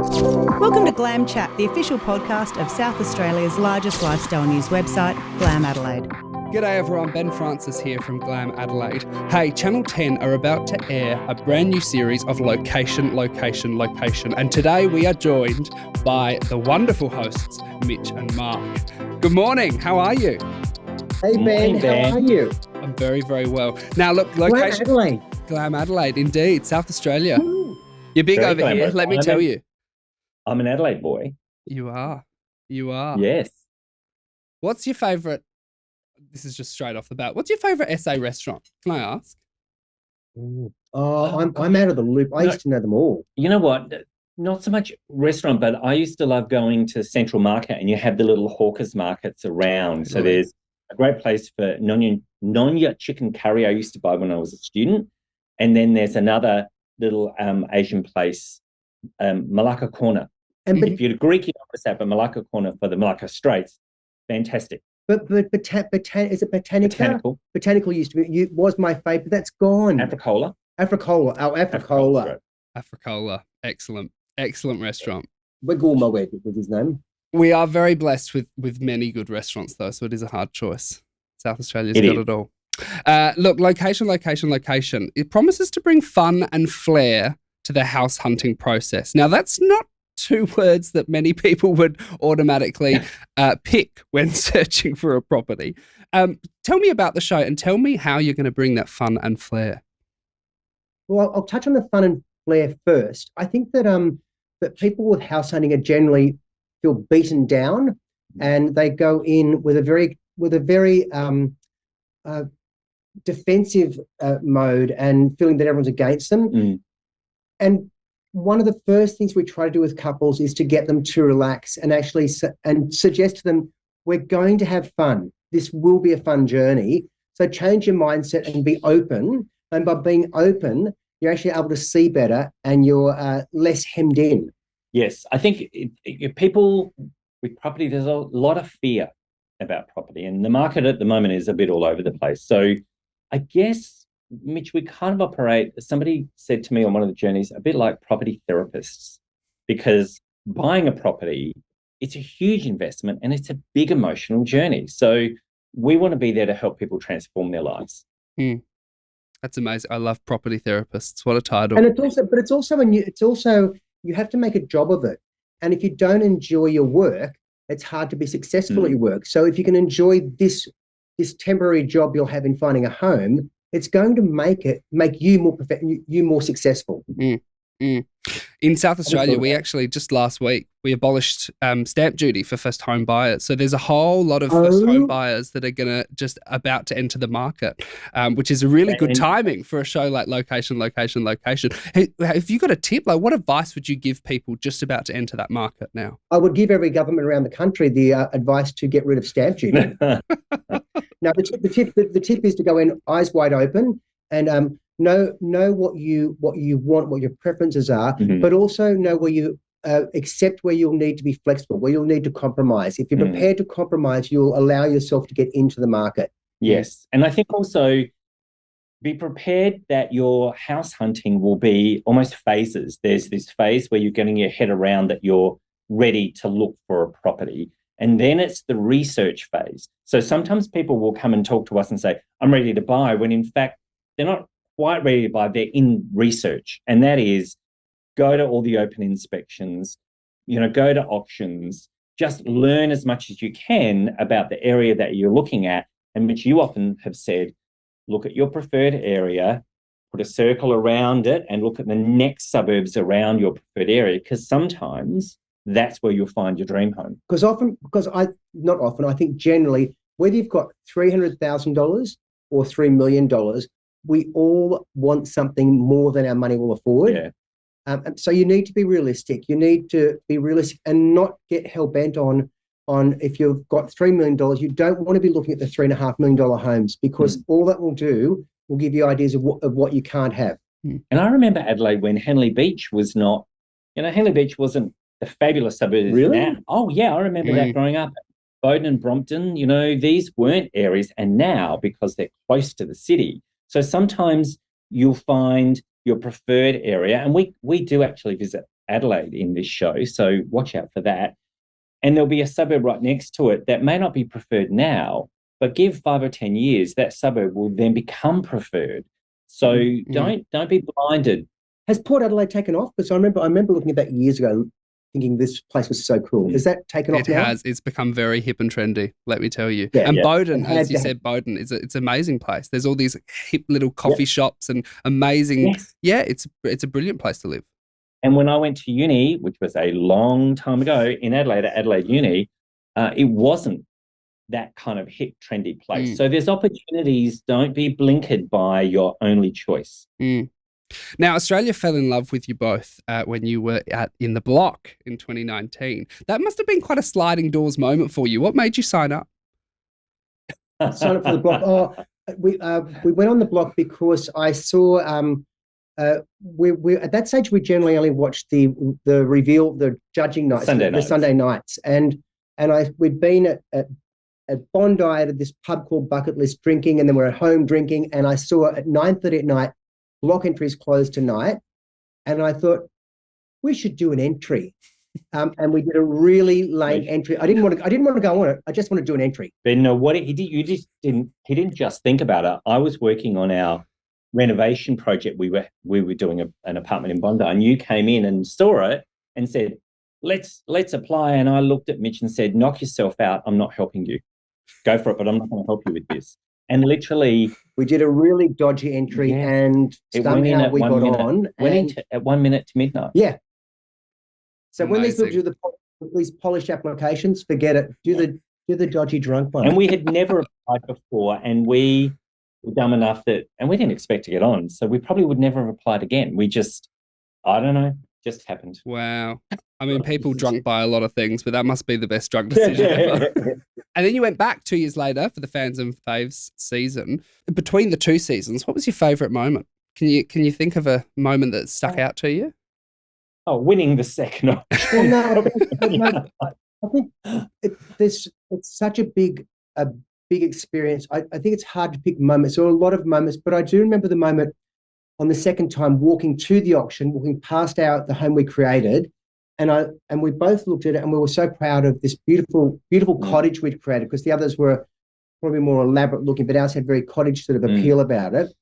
Welcome to GLAM CHAT, the official podcast of South Australia's largest lifestyle news website, GLAM Adelaide. G'day everyone, Ben Francis here from GLAM Adelaide. Hey, Channel 10 are about to air a brand new series of Location. And today we are joined by the wonderful hosts, Mitch and Mark. Good morning, how are you? Hey Ben, how are you? I'm very, very well. Now look, Location. GLAM Adelaide. GLAM Adelaide, indeed, South Australia. Ooh. You're big Very over here, glamorous. let me tell you. I'm an Adelaide boy. You are. Yes. What's your favourite, this is just straight off the bat, what's your favourite SA restaurant? Can I ask? I'm out of the loop. I used to know them all. You know what? Not so much restaurant, but I used to love going to Central Market, and you have the little hawkers markets around. So there's a great place for Nonya chicken curry I used to buy when I was a student. And then there's another little Asian place, Malacca Corner. And If you're Greek, you know what's that, but Malacca Corner for the Malacca Straits, fantastic. is it Botanica? Botanical used to be was my favourite. That's gone. Africola. Africola. Africola, excellent restaurant. Wigulma was his name. We are very blessed with many good restaurants, though, so it is a hard choice. South Australia's got it all. Look, location. It promises to bring fun and flair to the house hunting process. Now, that's not two words that many people would automatically pick when searching for a property. Tell me about the show and tell me how you're going to bring that fun and flair. Well, I'll touch on the fun and flair first. I think that that people with house hunting are generally feel beaten down, and they go in with a very defensive mode and feeling that everyone's against them. And one of the first things we try to do with couples is to get them to relax and actually suggest to them, we're going to have fun. This will be a fun journey. So change your mindset and be open. And by being open, you're actually able to see better and you're less hemmed in. Yes, I think people with property, there's a lot of fear about property, and the market at the moment is a bit all over the place. So I guess, Mitch, we kind of operate, somebody said to me on one of the journeys, a bit like property therapists, because buying a property, it's a huge investment and it's a big emotional journey. So we want to be there to help people transform their lives. That's amazing. I love property therapists. What a title. And it's also you have to make a job of it. And if you don't enjoy your work, it's hard to be successful at your work. So if you can enjoy this temporary job you'll have in finding a home, it's going to make you more successful. In South Australia, we actually just last week we abolished stamp duty for first home buyers. So there's a whole lot of first home buyers that are about to enter the market, which is a really good timing for a show like Location. Hey, have you got a tip? Like, what advice would you give people just about to enter that market now? I would give every government around the country the advice to get rid of stamp duty. Now, the tip is to go in eyes wide open and know what you want, what your preferences are, but also know where you accept where you'll need to be flexible, where you'll need to compromise. If you're prepared to compromise, you'll allow yourself to get into the market. Yes, and I think also be prepared that your house hunting will be almost phases. There's this phase where you're getting your head around that you're ready to look for a property. And then it's the research phase. So sometimes people will come and talk to us and say, I'm ready to buy, when in fact, they're not quite ready to buy, they're in research. And that is, go to all the open inspections, go to auctions, just learn as much as you can about the area that you're looking at, and which you often have said, look at your preferred area, put a circle around it, and look at the next suburbs around your preferred area, because sometimes that's where you'll find your dream home. I think generally, whether you've got $300,000 or $3 million, we all want something more than our money will afford. Yeah. So you need to be realistic. You need to be realistic and not get hell-bent on if you've got $3 million, you don't want to be looking at the $3.5 million homes, because all that will do will give you ideas of what you can't have. And I remember Adelaide when Henley Beach was not, Henley Beach wasn't the fabulous suburb. Really? Now. Oh, yeah, I remember that growing up. Bowden and Brompton, these weren't areas, and now, because they're close to the city, so sometimes you'll find your preferred area, and we do actually visit Adelaide in this show, so watch out for that. And there'll be a suburb right next to it that may not be preferred now, but give 5 or 10 years, that suburb will then become preferred. So don't be blinded. Has Port Adelaide taken off? Because I remember looking at that years ago, thinking this place was so cool. Has that taken off now? It has. It's become very hip and trendy, let me tell you. Yeah, and Bowden, as you said, Bowden, it's an amazing place. There's all these hip little coffee shops and amazing. Yes. Yeah, it's a brilliant place to live. And when I went to uni, which was a long time ago in Adelaide, at Adelaide Uni, it wasn't that kind of hip, trendy place. So there's opportunities. Don't be blinkered by your only choice. Now, Australia fell in love with you both when you were in the block in 2019. That must have been quite a sliding doors moment for you. What made you sign up? Sign up for the block. Oh, we went on the block because I saw. We at that stage we generally only watched the reveal, the judging nights, the Sunday nights, and we'd been at Bondi at this pub called Bucket List drinking, and then we're at home drinking, and I saw at 9:30 at night. Block entries closed tonight, and I thought we should do an entry, and we did a really late entry. I didn't want to go on it. I just want to do an entry. But no, what he did, he didn't just think about it. I was working on our renovation project. We were doing an apartment in Bondi, and you came in and saw it and said, "Let's apply." And I looked at Mitch and said, "Knock yourself out. I'm not helping you. Go for it, but I'm not going to help you with this." And literally, we did a really dodgy entry, and somehow we got on. Went at 1 minute to midnight. Yeah. So when these people do these polished applications, forget it. Do the dodgy drunk one. And we had never applied before, and we were dumb enough and we didn't expect to get on, so we probably would never have applied again. We just, I don't know, just happened. Wow. I mean, people drunk by a lot of things, but that must be the best drunk decision ever. And then you went back 2 years later for the Fans and Faves season. Between the two seasons, what was your favourite moment? Can you think of a moment that stuck out to you? Oh, winning the second option. Well, no, I think it's such a big experience. I think it's hard to pick moments. There are a lot of moments, but I do remember the moment on the second time walking to the auction, walking past the home we created, and we both looked at it and we were so proud of this beautiful cottage we'd created, because the others were probably more elaborate looking, but ours had very cottage sort of appeal about it.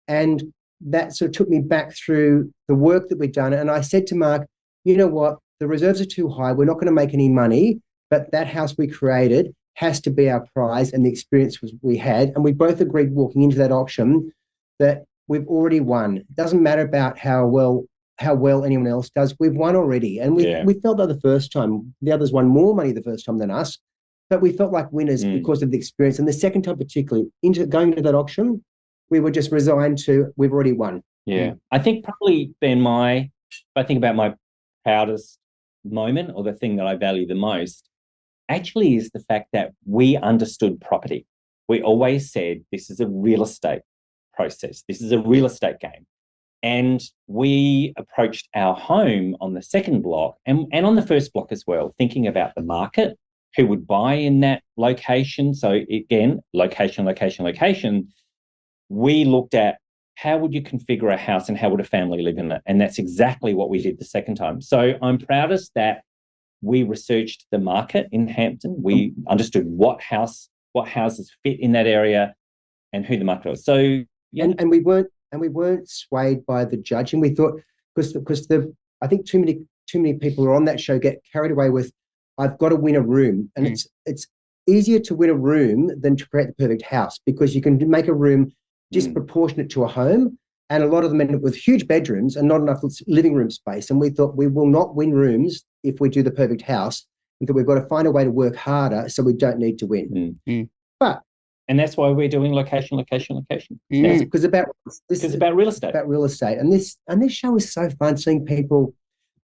And that sort of took me back through the work that we'd done. And I said to Mark, you know what, the reserves are too high. We're not going to make any money, but that house we created has to be our prize, and the experience we had. And we both agreed walking into that auction that we've already won. It doesn't matter about how well anyone else does. We've won already. And we felt that the first time. The others won more money the first time than us, but we felt like winners because of the experience. And the second time particularly, going into that auction, we were just resigned to, we've already won. Yeah. I think probably then if I think about my proudest moment, or the thing that I value the most, actually is the fact that we understood property. We always said, this is a real estate process. This is a real estate game. And we approached our home on the second block and on the first block as well, thinking about the market, who would buy in that location. So again, location. We looked at how would you configure a house and how would a family live in it? And that's exactly what we did the second time. So I'm proudest that we researched the market in Hampton. We understood what houses fit in that area and who the market was. So yeah. And we weren't swayed by the judging. We thought, because I think too many people who are on that show get carried away with, I've got to win a room. And it's easier to win a room than to create the perfect house, because you can make a room disproportionate to a home. And a lot of them end up with huge bedrooms and not enough living room space. And we thought, we will not win rooms if we do the perfect house. We thought we've got to find a way to work harder so we don't need to win. And that's why we're doing location. Because it's about real estate. About real estate. And this show is so fun,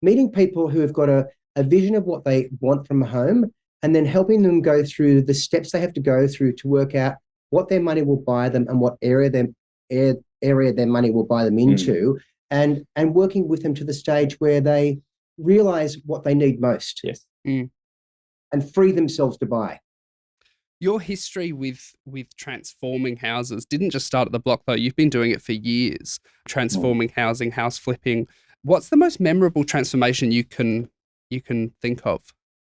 meeting people who have got a vision of what they want from a home, and then helping them go through the steps they have to go through to work out what their money will buy them and what area their money will buy them into, and working with them to the stage where they realize what they need most. Yes. And free themselves to buy. Your history with transforming houses didn't just start at the block, though. You've been doing it for years, transforming housing, house flipping. What's the most memorable transformation you can think of?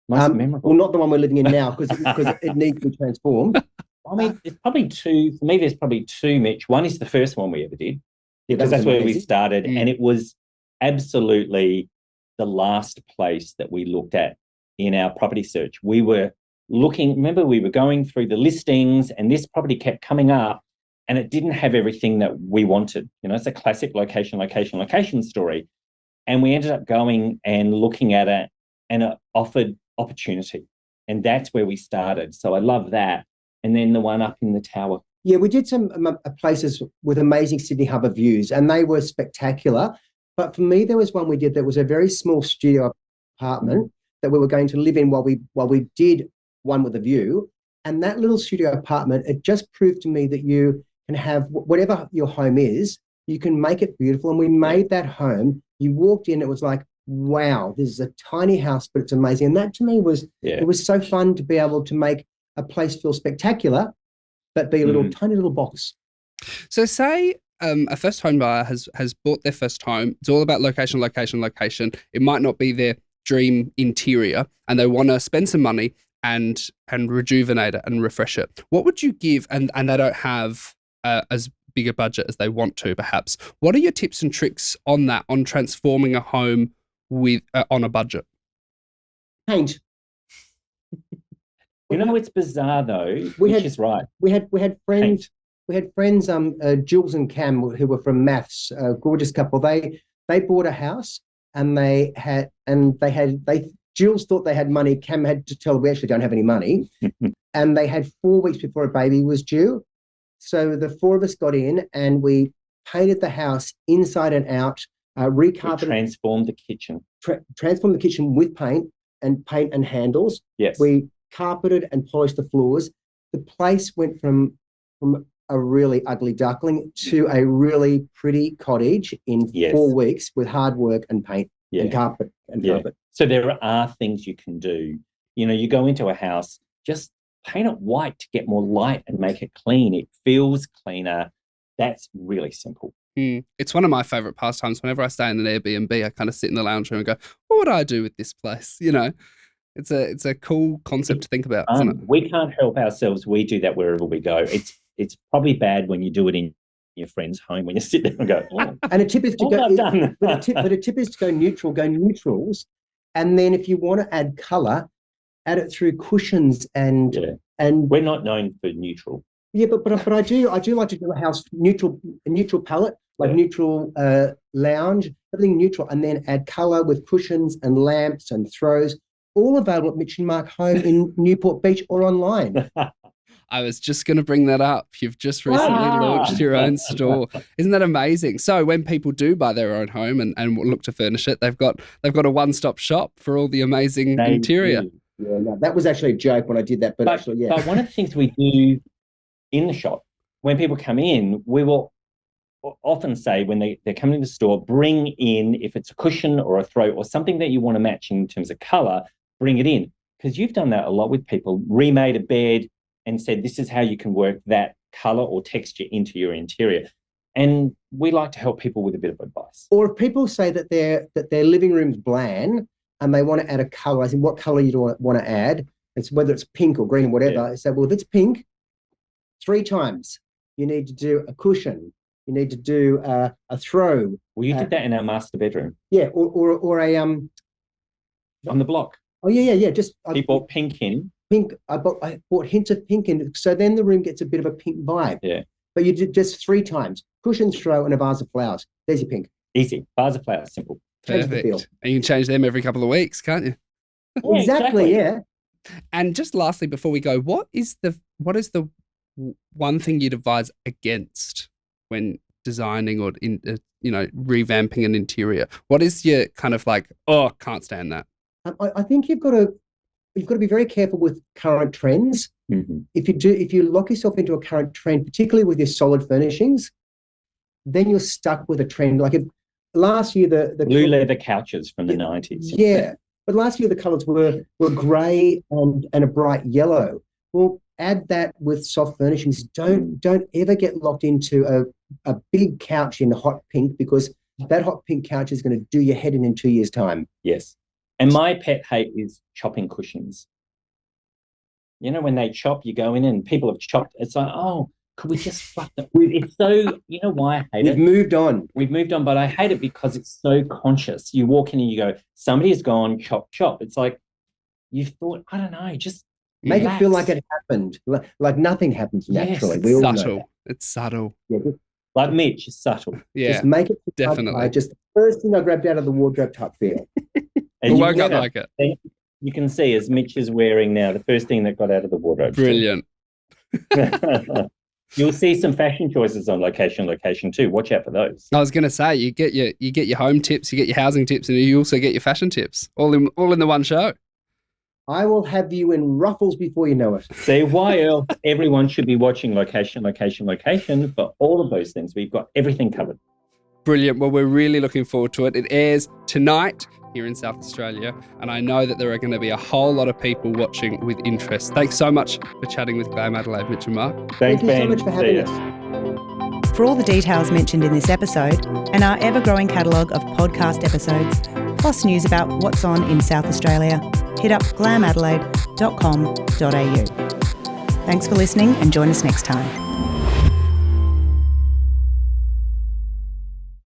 Most memorable? Well, not the one we're living in now because it needs to be transformed. I mean, it's probably two. For me, there's probably two, Mitch. One is the first one we ever did, Yeah, because that's where we amazing. started, and it was absolutely the last place that we looked at in our property search. We were looking, remember, we were going through the listings, and this property kept coming up, and it didn't have everything that we wanted. You know, it's a classic location story. And we ended up going and looking at it, and it offered opportunity. And that's where we started. So I love that. And then the one up in the tower. Yeah, we did some places with amazing Sydney Harbour views, and they were spectacular. But for me, there was one we did that was a very small studio apartment that we were going to live in while we did one with a view. And that little studio apartment, it just proved to me that you can have whatever your home is, you can make it beautiful. And we made that home. You walked in, it was like, wow, this is a tiny house, but it's amazing. And that to me was, it was so fun to be able to make a place feel spectacular, but be a little tiny little box. So say a first home buyer has bought their first home. It's all about location. It might not be their dream interior, and they want to spend some money and rejuvenate it and refresh it. What would you give? And they don't have as big a budget as they want to, perhaps. What are your tips and tricks on that, on transforming a home with on a budget? Paint. You know, it's bizarre though. Which is right. We had friends. Paint. We had friends, Jules and Cam, who were from maths, a gorgeous couple. They bought a house, and Jules thought they had money. Cam had to tell, we actually don't have any money. And they had 4 weeks before a baby was due. So the four of us got in and we painted the house inside and out, recarpeted. Transformed the kitchen. Transformed the kitchen with paint and handles. Yes. We carpeted and polished the floors. The place went from a really ugly duckling to a really pretty cottage in 4 weeks with hard work and paint and carpet and carpet. So there are things you can do. You know, you go into a house, just paint it white to get more light and make it clean. It feels cleaner. That's really simple. It's one of my favourite pastimes. Whenever I stay in an Airbnb, I kind of sit in the lounge room and go, what would I do with this place? You know, it's a cool concept to think about, isn't it? We can't help ourselves. We do that wherever we go. It's probably bad when you do it in your friend's home, when you sit there and go, oh, and a tip is to go, but a tip is to go neutral, go neutrals. And then if you want to add colour, add it through cushions and we're not known for neutral. Yeah, but I do like to do a house a neutral palette, like neutral lounge, everything neutral, and then add colour with cushions and lamps and throws, all available at Mitch and Mark Home in Newport Beach or online. I was just going to bring that up. You've just recently launched your own store. Isn't that amazing? So when people do buy their own home and look to furnish it, they've got a one-stop shop for all the amazing interior. Yeah, no, that was actually a joke when I did that, but actually, But one of the things we do in the shop, when people come in, we will often say when they're coming to the store, bring in, if it's a cushion or a throw or something that you want to match in terms of colour, bring it in. Because you've done that a lot with people, remade a bed and said, this is how you can work that colour or texture into your interior. And we like to help people with a bit of advice. Or if people say that their living room's bland and they want to add a colour, I think what colour you want to add, it's whether it's pink or green or whatever. I say, well, if it's pink, 3 times you need to do a cushion. You need to do a throw. Well, you did that in our master bedroom. Yeah, or a on the block. Oh yeah. Just he bought pink in. Pink. I bought hints of pink in, so then the room gets a bit of a pink vibe. Yeah. But you did just 3 times: cushion, throw, and a vase of flowers. There's your pink. Easy. Vase of flowers. Simple. Perfect. And you can change them every couple of weeks, can't you? Yeah, exactly. Yeah. And just lastly, before we go, what is the one thing you'd advise against when designing or revamping an interior? What is your kind of like, oh, can't stand that? I think you've got to be very careful with current trends. Mm-hmm. If you lock yourself into a current trend, particularly with your solid furnishings, then you're stuck with a trend. Like last year, the blue leather couches from the 90s. Yeah, but last year the colours were grey and a bright yellow. Well, add that with soft furnishings. Don't ever get locked into a big couch in hot pink, because that hot pink couch is going to do your head in 2 years' time. Yes. And my pet hate is chopping cushions. You know, when they chop, you go in and people have chopped. It's like, oh, could we just fuck them? It's so, you know why I hate it? We've moved on, but I hate it because it's so conscious. You walk in and you go, somebody has gone, chop, chop. It's like, you thought, I don't know, just make relax. it feel like it happened, like nothing happens naturally. Yes, we all subtle. know that. It's subtle. Yeah, like Mitch, it's subtle. Yeah, just make it definitely. just the first thing I grabbed out of the wardrobe type feel. And I woke up like it. You can see, as Mitch is wearing now, the first thing that got out of the wardrobe. Brilliant. You'll see some fashion choices on location too. Watch out for those. I was going to say, you get your home tips, you get your housing tips, and you also get your fashion tips, all in the one show. I will have you in ruffles before you know it. See why else everyone should be watching location for all of those things. We've got everything covered. Brilliant. Well, we're really looking forward to it. It airs tonight here in South Australia, and I know that there are going to be a whole lot of people watching with interest. Thanks so much for chatting with GLAM Adelaide, Mitch and Mark. Thanks, Thank you Ben. so much for having us. For all the details mentioned in this episode and our ever-growing catalogue of podcast episodes, plus news about what's on in South Australia, hit up glamadelaide.com.au. Thanks for listening and join us next time.